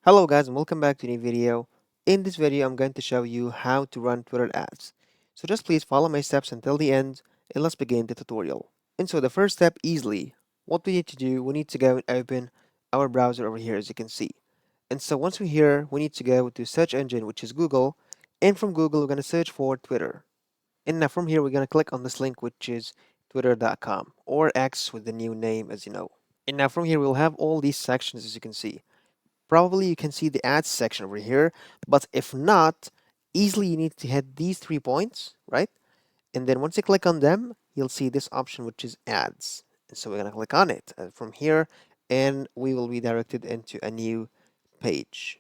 Hello guys and welcome back to a new video. In this video I'm going to show you how to run Twitter ads. So just please follow my steps until the end and let's begin the tutorial. And so the first step easily, what we need to do, we need to go and open our browser over here as you can see. And so once we're here, we need to go to search engine which is Google, and from Google we're going to search for Twitter. And now from here we're going to click on this link which is twitter.com or X with the new name as you know. And now from here we'll have all these sections as you can see. Probably you can see the ads section over here, but if not, easily you need to hit these 3 points, right? And then once you click on them, you'll see this option which is ads. And so we're gonna click on it from here, and we will be directed into a new page.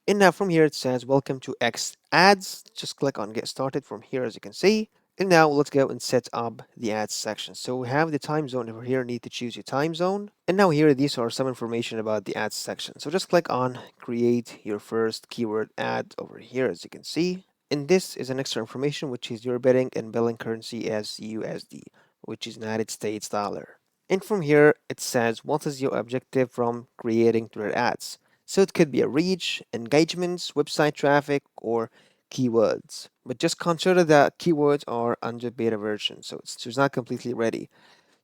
And now from here it says welcome to X ads. Just click on get started from here as you can see. And now let's go and set up the ads section. So we have the time zone over here, need to choose your time zone. And now here, these are some information about the ads section. So just click on create your first keyword ad over here, as you can see. And this is an extra information, which is your bidding and billing currency as USD, which is United States dollar. And from here, it says, what is your objective from creating Twitter ads? So it could be a reach, engagements, website traffic, or keywords. But just consider that keywords are under beta version, so it's not completely ready.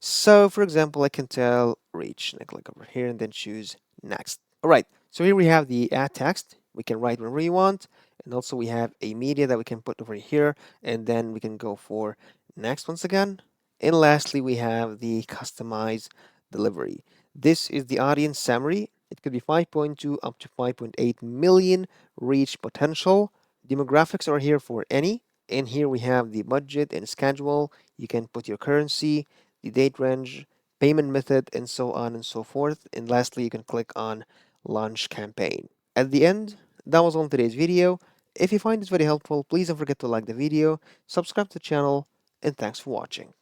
So for example, I can tell reach, and I click over here and then choose next. All right, so here we have the ad text. We can write whenever you want. And also we have a media that we can put over here, and then we can go for next once again. And lastly, we have the customize delivery. This is the audience summary. It could be 5.2 up to 5.8 million reach potential. Demographics are here for any. And here we have the budget and schedule. You can put your currency, the date range, payment method, and so on and so forth. And lastly, you can click on launch campaign. At the end, that was all in today's video. If you find this very helpful, please don't forget to like the video, subscribe to the channel, and thanks for watching.